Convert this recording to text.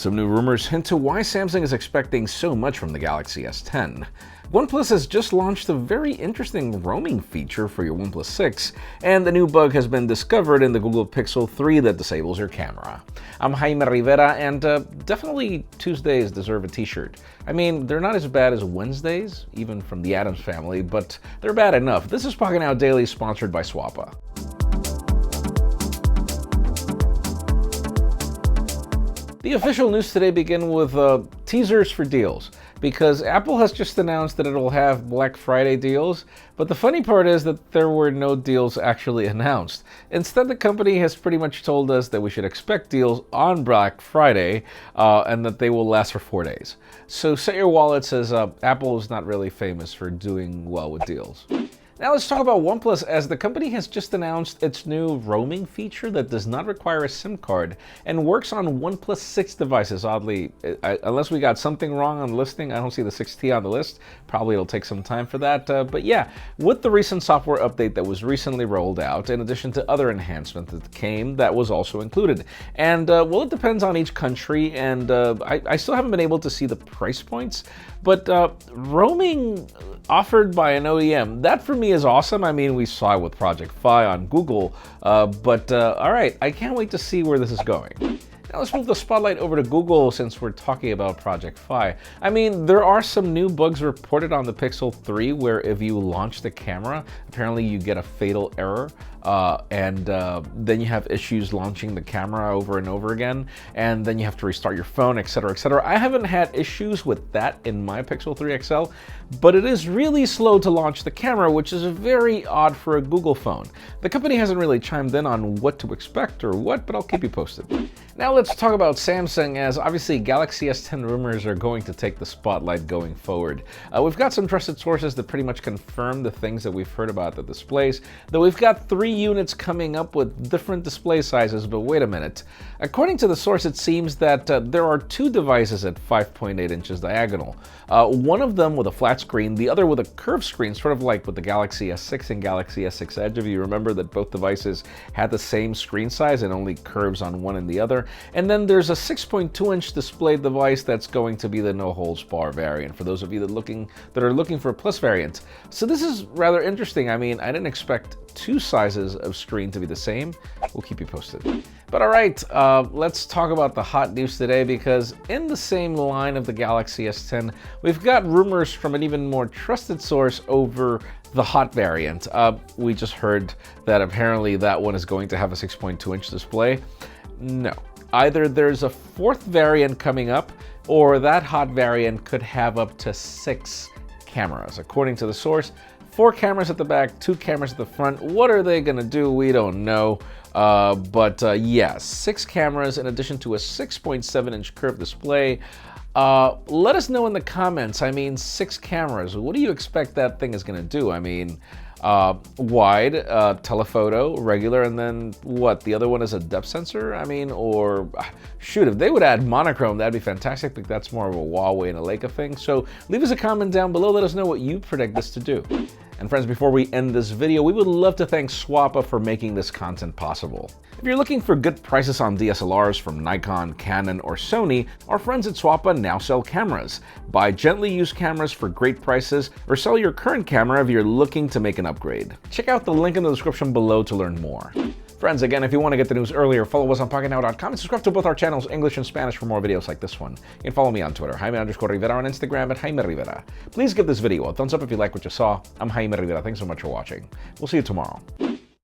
Some new rumors hint to why Samsung is expecting so much from the Galaxy S10. OnePlus has just launched a very interesting roaming feature for your OnePlus 6, and a new bug has been discovered in the Google Pixel 3 that disables your camera. I'm Jaime Rivera, and definitely Tuesdays deserve a t-shirt. I mean, they're not as bad as Wednesdays, even from the Addams family, but they're bad enough. This is Pocketnow Daily, sponsored by Swappa. The official news today begin with teasers for deals, because Apple has just announced that it'll have Black Friday deals, but the funny part is that there were no deals actually announced. Instead, the company has pretty much told us that we should expect deals on Black Friday, and that they will last for 4 days. So set your wallets, as Apple is not really famous for doing well with deals. Now let's talk about OnePlus, as the company has just announced its new roaming feature that does not require a SIM card and works on OnePlus 6 devices. Oddly, unless we got something wrong on the listing, I don't see the 6T on the list. Probably it'll take some time for that. But yeah, with the recent software update that was recently rolled out, in addition to other enhancements that came, that was also included. And well, it depends on each country, and I still haven't been able to see the price points, but roaming offered by an OEM, that for me is awesome. I mean, we saw it with Project Fi on Google, but all right, I can't wait to see where this is going. Now let's move the spotlight over to Google, since we're talking about Project Fi. I mean, there are some new bugs reported on the Pixel 3 where if you launch the camera, apparently you get a fatal error, and then you have issues launching the camera over and over again, and then you have to restart your phone, etc., etc. I haven't had issues with that in my Pixel 3 XL, but it is really slow to launch the camera, which is very odd for a Google phone. The company hasn't really chimed in on what to expect or what, but I'll keep you posted. Now let's talk about Samsung, as obviously Galaxy S10 rumors are going to take the spotlight going forward. We've got some trusted sources that pretty much confirm the things that we've heard about the displays, though we've got 3 units coming up with different display sizes, but wait a minute. According to the source, it seems that there are 2 devices at 5.8 inches diagonal. One of them with a flat screen, the other with a curved screen, sort of like with the Galaxy S6 and Galaxy S6 Edge, if you remember that both devices had the same screen size and only curves on one and the other. And then there's a 6.2-inch display device that's going to be the no-holds-bar variant, for those of you that are looking for a Plus variant. So this is rather interesting. I mean, I didn't expect 2 sizes of screen to be the same. We'll keep you posted. But all right, let's talk about the hot news today, because in the same line of the Galaxy S10, we've got rumors from an even more trusted source over the hot variant. We just heard that apparently that one is going to have a 6.2-inch display. No. Either there's a 4th variant coming up, or that hot variant could have up to 6 cameras. According to the source, 4 cameras at the back, 2 cameras at the front. What are they gonna do? We don't know. But yeah, 6 cameras in addition to a 6.7-inch curved display. Let us know in the comments. I mean, 6 cameras. What do you expect that thing is gonna do? I mean, wide, telephoto, regular, and then what? The other one is a depth sensor? I mean, or shoot, if they would add monochrome, that'd be fantastic, but that's more of a Huawei and a Leica thing. So leave us a comment down below. Let us know what you predict this to do. And friends, before we end this video, we would love to thank Swappa for making this content possible. If you're looking for good prices on DSLRs from Nikon, Canon, or Sony, our friends at Swappa now sell cameras. Buy gently used cameras for great prices, or sell your current camera if you're looking to make an upgrade. Check out the link in the description below to learn more. Friends, again, if you want to get the news earlier, follow us on Pocketnow.com and subscribe to both our channels, English and Spanish, for more videos like this one. You can follow me on Twitter, Jaime_Rivera, on Instagram at Jaime Rivera. Please give this video a thumbs up if you like what you saw. I'm Jaime Rivera. Thanks so much for watching. We'll see you tomorrow.